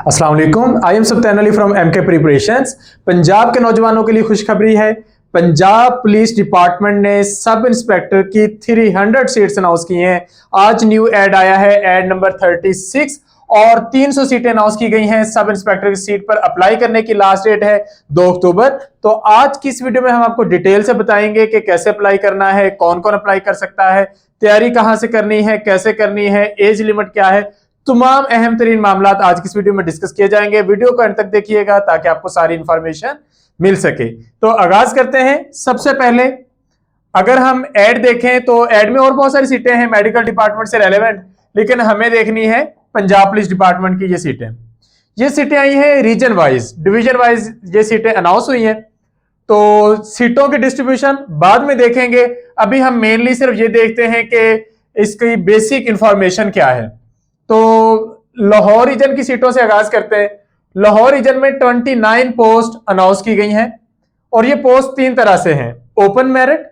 अस्सलाम वालेकुम। I am Subtan Ali from MK Preparations. Punjab के नौजवानों के लिए खुशखबरी है। पंजाब पुलिस डिपार्टमेंट ने सब इंस्पेक्टर की 300 सीट्स अनाउंस की हैं। आज न्यू ऐड आया है, ऐड नंबर 36, और 300 सीटें अनाउंस की गई हैं। सब इंस्पेक्टर की सीट पर अप्लाई करने की लास्ट डेट है 2 अक्टूबर। तो आज की इस वीडियो में हम आपको डिटेल से बताएंगे कि कैसे अप्लाई करना है, कौन कौन अप्लाई कर सकता है, तैयारी कहां से करनी है, कैसे करनी है, एज लिमिट क्या है। तमाम अहम तरीन मामला आज की इस वीडियो में डिस्कस किए जाएंगे। वीडियो को अंत तक देखिएगा ताकि आपको सारी इंफॉर्मेशन मिल सके। तो आगाज करते हैं। सबसे पहले अगर हम ऐड देखें तो ऐड में और बहुत सारी सीटें हैं मेडिकल डिपार्टमेंट से रेलेवेंट, लेकिन हमें देखनी है पंजाब पुलिस डिपार्टमेंट की ये सीटें आई हैं रीजन वाइज, डिवीजन वाइज ये सीटें अनाउंस हुई हैं। तो सीटों की डिस्ट्रीब्यूशन बाद में देखेंगे। अभी हम मेनली सिर्फ ये देखते हैं कि इसकी बेसिक इंफॉर्मेशन क्या है। तो लाहौर रीजन की सीटों से आगाज करते हैं। लाहौर रीजन में 29 पोस्ट अनाउंस की गई हैं और ये पोस्ट 3 तरह से हैं। ओपन मेरिट,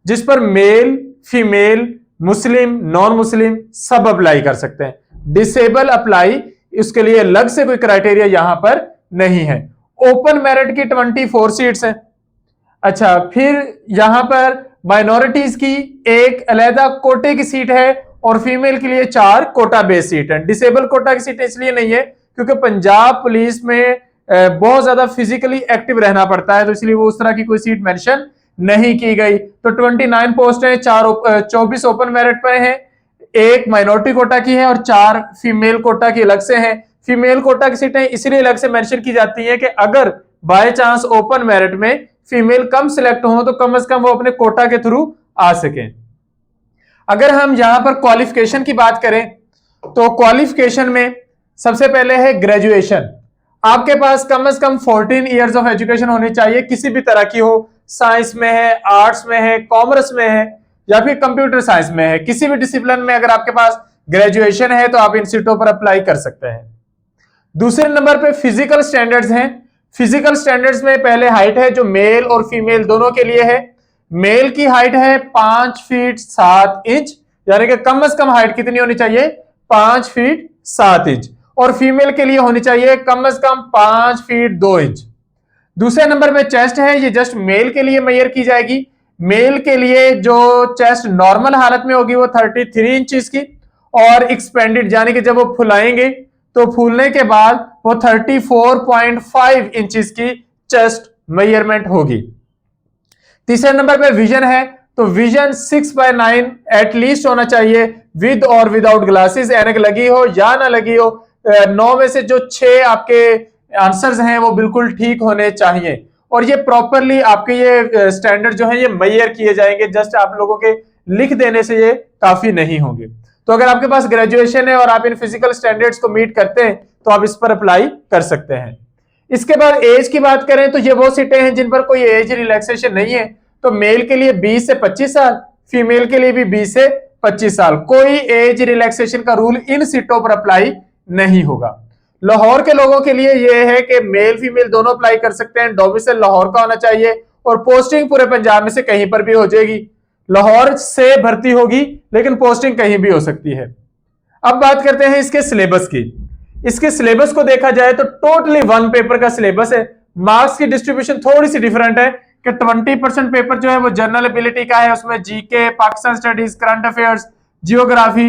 जिस पर मेल, फीमेल, मुस्लिम, नॉन मुस्लिम सब अप्लाई कर सकते हैं। डिसेबल अप्लाई, इसके लिए अलग से कोई क्राइटेरिया यहां पर नहीं है। ओपन मेरिट की 24 सीट्स हैं। अच्छा, फिर यहां पर माइनॉरिटीज की एक अलहदा कोटे की सीट है और फीमेल के लिए 4 कोटा बेस सीट है। डिसेबल कोटा की सीट इसलिए नहीं है क्योंकि पंजाब पुलिस में बहुत ज्यादा फिजिकली एक्टिव रहना पड़ता है, तो इसलिए वो उस तरह की कोई सीट मेंशन नहीं की गई। तो 29 पोस्ट है, 24 ओपन मेरिट पे है, एक माइनॉरिटी कोटा की है और 4 फीमेल कोटा की अलग से हैं। फीमेल कोटा की सीटें इसलिए अलग से मेंशन की जाती हैं कि अगर बाय चांस ओपन मेरिट में फीमेल कम सिलेक्ट हो तो कम से कम वो अपने कोटा के थ्रू आ सकें। अगर हम यहां पर क्वालिफिकेशन की बात करें तो क्वालिफिकेशन में सबसे पहले है ग्रेजुएशन। आपके पास कम से कम 14 इयर्स ऑफ एजुकेशन होनी चाहिए, किसी भी तरह की हो, साइंस में है, आर्ट्स में है, कॉमर्स में है या फिर कंप्यूटर साइंस में है। किसी भी डिसिप्लिन में अगर आपके पास ग्रेजुएशन है तो आप इन सीटों पर अप्लाई कर सकते हैं। दूसरे नंबर पे फिजिकल स्टैंडर्ड्स हैं। फिजिकल स्टैंडर्ड्स में पहले हाइट है जो मेल और फीमेल दोनों के लिए है। मेल की हाइट है 5 फीट 7 इंच, यानी कि कम से कम हाइट कितनी होनी चाहिए, 5 फीट 7 इंच, और फीमेल के लिए होनी चाहिए कम से कम 5 फीट 2 इंच। दूसरे नंबर पे चेस्ट है, ये जस्ट मेल के लिए मेजर की जाएगी। मेल के लिए जो चेस्ट नॉर्मल हालत में होगी वो 33 इंच की, और एक्सपेंडेड यानी कि जब वो फुलाएंगे तो फूलने के बाद वो 34.5 इंचेस की चेस्ट मेजरमेंट होगी। तीसरे नंबर पे विजन है, तो विजन 6/9 एटलीस्ट होना चाहिए, विद और विदाउट ग्लासेस, ऐनक लगी हो या ना लगी हो। 9 में से जो 6 आपके आंसर्स हैं वो बिल्कुल ठीक होने चाहिए, और ये प्रॉपरली आपके ये स्टैंडर्ड जो है ये मेजर किए जाएंगे। जस्ट आप लोगों के लिख देने से ये काफी नहीं होंगे। तो अगर आपके पास ग्रेजुएशन है और आप इन फिजिकल स्टैंडर्ड्स को मीट करते हैं तो आप इस पर अप्लाई कर सकते हैं। इसके बाद एज की बात करें तो ये वो सीटें हैं जिन पर कोई एज रिलैक्सेशन नहीं है। तो मेल के लिए 20 से 25 साल, फीमेल के लिए भी 20 से 25 साल। कोई एज रिलैक्सेशन का रूल इन सीटों पर अप्लाई नहीं होगा। लाहौर के लोगों के लिए यह है कि मेल फीमेल दोनों अप्लाई कर सकते हैं। डोमिसाइल लाहौर का होना चाहिए और पोस्टिंग पूरे पंजाब में से कहीं पर भी हो जाएगी। लाहौर से भर्ती होगी लेकिन पोस्टिंग कहीं भी हो सकती है। अब बात करते हैं इसके सिलेबस की। इसके सिलेबस को देखा जाए तो टोटली 1 पेपर का सिलेबस है। मार्क्स की डिस्ट्रीब्यूशन थोड़ी सी डिफरेंट है कि 20% पेपर जो है वो जनरल एबिलिटी का है, उसमें GK, Pakistan studies, current affairs, geography,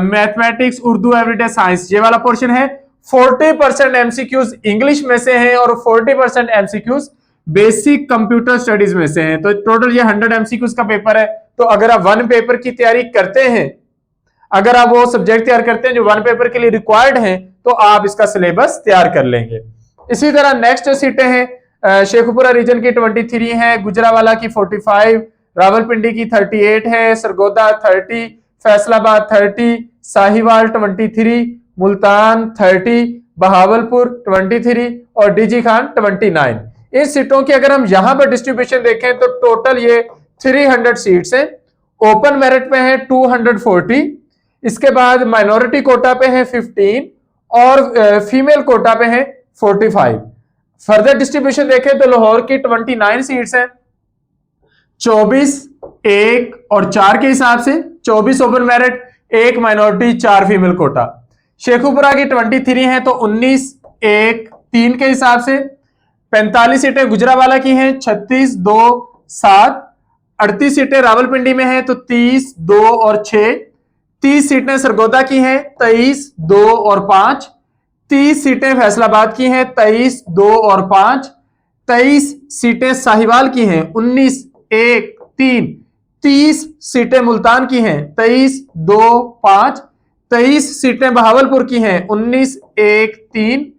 mathematics, Urdu, everyday science, ये वाला पोर्शन है। 40% एमसीक्यूज इंग्लिश में से हैं और 40% एमसीक्यूज बेसिक कंप्यूटर स्टडीज में से हैं। तो टोटल ये 100 एमसीक्यूज का पेपर है। तो अगर आप 1 पेपर की तैयारी करते हैं, अगर आप वो सब्जेक्ट तैयार करते हैं जो 1 पेपर के लिए रिक्वायर्ड हैं, तो आप इसका सिलेबस तैयार कर लेंगे। इसी तरह नेक्स्ट सीटें हैं, शेखुपुरा रीजन की 23 है, गुजरावाला की 45, रावलपिंडी की 38 है, सरगोदा 30, फैसलाबाद 30, साहिवाल 23, मुल्तान 30, बहावलपुर 23 और डीजी खान 29। इस सीटों की अगर हम यहां पर डिस्ट्रीब्यूशन देखें तो टोटल ये 300 सीट्स हैं। ओपन मेरिट पे है 240, इसके बाद माइनॉरिटी कोटा पे है 15 और फीमेल कोटा पे है 45। फर्दर डिस्ट्रीब्यूशन देखें तो लाहौर की 29 सीट्स हैं, 24 1 और 4 के हिसाब से, 24 open merit, 1 minority, 4 female quota. Sheikhupura की 23 है तो 19 1-3 के हिसाब से। 45 सीटें गुजरावाला की हैं, 36, 2, 7। 38 सीटें रावलपिंडी में हैं तो 30, 2 और 6। 30 सीटें सरगोदा की हैं, 23, 2 और 5। 30 सीटें फैसलाबाद की हैं, 23, 2 और 5। 23 सीटें साहिवाल की हैं, 19, 1, 3। 30 सीटें मुल्तान की हैं, 23, 2, 5। 23 सीटें बहावलपुर की हैं, 19, 1, 3।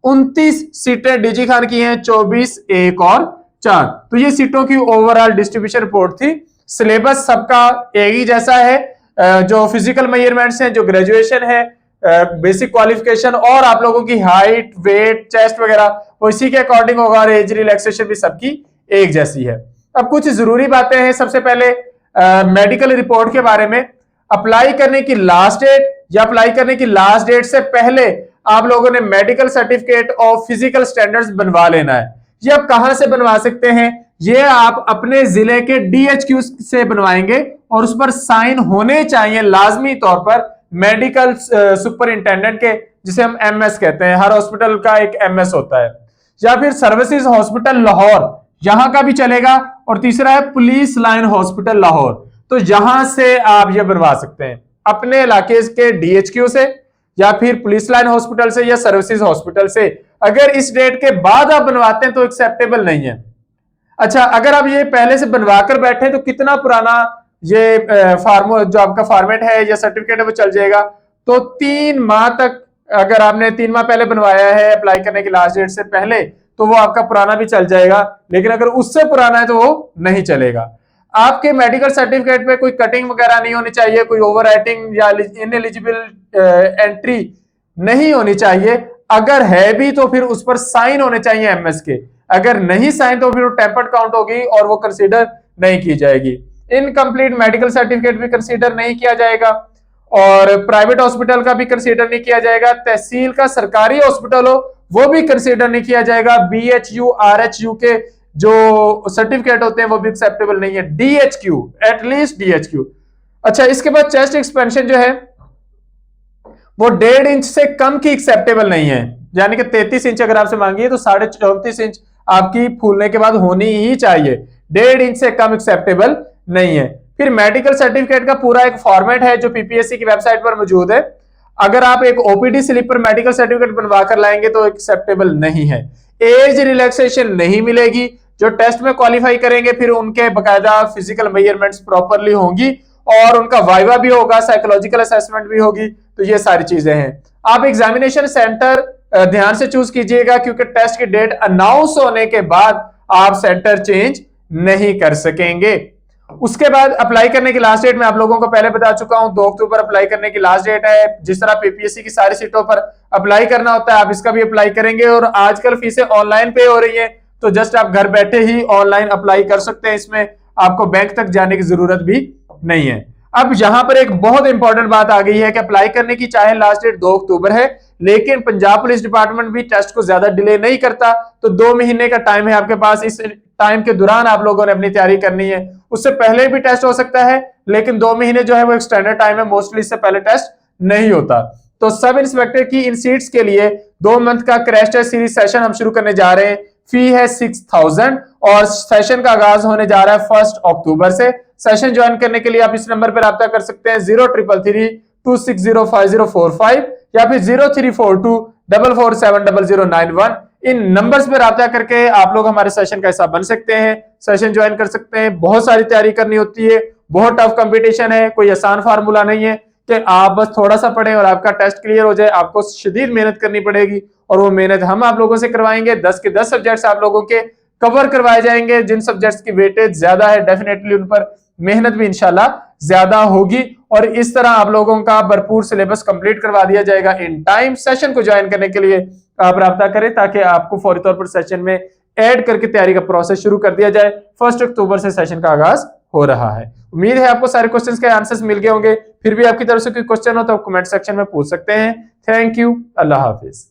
29 सीटें डीजी खान की हैं, 24, 1 और 4। तो ये सीटों की ओवरऑल डिस्ट्रीब्यूशन रिपोर्ट थी। सिलेबस सबका एक ही जैसा है। जो फिजिकल मेजरमेंट्स हैं, जो ग्रेजुएशन है, बेसिक क्वालिफिकेशन और आप लोगों की हाइट, वेट, चेस्ट वगैरह वो इसी के अकॉर्डिंग होगा और एज रिलैक्सेशन भी सबकी एक जैसी है। अब कुछ जरूरी बातें हैं। सबसे पहले मेडिकल रिपोर्ट के बारे में। अप्लाई करने की लास्ट डेट या अप्लाई करने की लास्ट डेट से पहले आप लोगों ने medical certificate of physical standards बनवा लेना है। ये आप कहां से बनवा सकते हैं? ये आप अपने जिले के DHQ से बनवाएंगे और उस पर साइन होने चाहिए लाजमी तौर पर मेडिकल सुपरिंटेंडेंट के, जिसे हम MS कहते हैं। हर हॉस्पिटल का एक MS होता है। या फिर सर्विसेज हॉस्पिटल लाहौर, यहां का भी चलेगा। और तीसरा है पुलिस लाइन हॉस्पिटल लाहौर, तो यहां से आप ये बनवा सकते हैं अपने इलाके के DHQ से या फिर पुलिस लाइन हॉस्पिटल से या सर्विसेज हॉस्पिटल से। अगर इस डेट के बाद आप बनवाते हैं तो एक्सेप्टेबल नहीं है। अच्छा, अगर आप ये पहले से बनवाकर बैठे तो कितना पुराना ये जो आपका फॉर्मेट है या सर्टिफिकेट है वो चल जाएगा। तो 3 माह तक, अगर आपने 3 माह पहले बनवाया है अप्लाई करने की लास्ट डेट से पहले, तो वो आपका पुराना भी चल जाएगा। लेकिन अगर उससे पुराना है तो वो नहीं चलेगा। आपके मेडिकल सर्टिफिकेट पे कोई कटिंग वगैरह नहीं होनी चाहिए, कोई ओवर राइटिंग या इनएलिजिबल एंट्री नहीं होनी चाहिए। अगर है भी तो फिर उस पर साइन होने चाहिए MS के। अगर नहीं साइन तो फिर वो टेम्पर्ड काउंट होगी और वो कंसीडर नहीं की जाएगी। इनकम्प्लीट मेडिकल सर्टिफिकेट भी कंसीडर नहीं किया जाएगा और प्राइवेट हॉस्पिटल का भी कंसीडर नहीं किया जाएगा। तहसील का सरकारी हॉस्पिटल हो वो भी कंसीडर नहीं किया जाएगा। BHU RHU के जो सर्टिफिकेट होते हैं वो भी एक्सेप्टेबल नहीं है। DHQ, at least DHQ। अच्छा, इसके बाद चेस्ट एक्सपेंशन जो है वो 1.5 इंच से कम की एक्सेप्टेबल नहीं है। यानी कि 33 इंच अगर आपसे मांगी है तो 34.5 इंच आपकी फूलने के बाद होनी ही चाहिए। 1.5 इंच से कम एक्सेप्टेबल नहीं है। फिर मेडिकल सर्टिफिकेट का पूरा एक फॉर्मेट है जो PPSC की वेबसाइट पर मौजूद है। अगर आप एक OPD स्लिप पर मेडिकल सर्टिफिकेट बनवा कर लाएंगे तो एक्सेप्टेबल नहीं है। एज रिलैक्सेशन नहीं मिलेगी। जो टेस्ट में क्वालिफाई करेंगे फिर उनके बकायदा फिजिकल मेजरमेंट्स प्रॉपरली होंगी और उनका वाइवा भी होगा, साइकोलॉजिकल असेसमेंट भी होगी। तो ये सारी चीजें हैं। आप एग्जामिनेशन सेंटर ध्यान से चूज कीजिएगा क्योंकि टेस्ट की डेट अनाउंस होने के बाद आप सेंटर चेंज नहीं कर सकेंगे। उसके बाद अप्लाई करने की लास्ट डेट मैं आप लोगों को पहले बता चुका हूं, 2 अक्टूबर अप्लाई करने की लास्ट डेट है। जिस तरह PPSC की सारी सीटों पर अप्लाई करना होता है आप इसका भी अप्लाई करेंगे। और आजकल फीसें ऑनलाइन पे हो रही है तो जस्ट आप घर बैठे ही ऑनलाइन अप्लाई कर सकते हैं। इसमें आपको बैंक तक जाने की जरूरत भी नहीं है। अब यहां पर एक बहुत इंपॉर्टेंट बात आ गई है कि अप्लाई करने की चाहे लास्ट डेट 2 अक्टूबर है, लेकिन पंजाब पुलिस डिपार्टमेंट भी टेस्ट को ज्यादा डिले नहीं करता। तो 2 महीने का टाइम है आपके पास। इस टाइम के दौरान आप लोगों ने अपनी तैयारी करनी है। उससे पहले भी टेस्ट हो सकता है लेकिन 2 महीने जो है वो एक स्टैंडर्ड टाइम है। मोस्टली इससे पहले टेस्ट नहीं होता। तो सब इंस्पेक्टर की इन सीट्स के लिए 2 मंथ का क्रैश टेस्ट सीरीज सेशन हम शुरू करने जा रहे हैं। फी है 6000 और सेशन का आगाज होने जा रहा है 1 अक्टूबर से। सेशन ज्वाइन करने के लिए आप इस नंबर पर रब्ता कर सकते हैं 033326045045 या फिर 0342447091। इन नंबर्स पर रब्ता करके आप लोग हमारे सेशन का हिस्सा बन सकते हैं, सेशन ज्वाइन कर सकते हैं। बहुत सारी तैयारी करनी होती है, बहुत टफ कंपटीशन है, कोई आसान फार्मूला नहीं है कि आप बस थोड़ा सा पढ़ें और आपका टेस्ट क्लियर हो जाए। आपको शदीद मेहनत करनी पड़ेगी और वो मेहनत हम आप लोगों से करवाएंगे। 10 के 10 सब्जेक्ट्स आप लोगों के कवर करवाए जाएंगे। जिन सब्जेक्ट्स की वेटेज ज्यादा है डेफिनेटली उन पर मेहनत भी इंशाल्लाह ज्यादा होगी और इस तरह आप लोगों का भरपूर सिलेबस कंप्लीट करवा दिया जाएगा इन टाइम। सेशन को ज्वाइन करने के लिए आप रब्ता करें ताकि आपको फौरी तौर पर सेशन में ऐड करके तैयारी का प्रोसेस शुरू कर दिया जाए। 1 अक्टूबर से सेशन का आगाज हो रहा है। उम्मीद है आपको सारे क्वेश्चंस के आंसर्स मिल गए होंगे। फिर भी आपकी तरफ से कोई क्वेश्चन हो तो कमेंट सेक्शन में पूछ सकते हैं। Thank you. Allah Hafiz.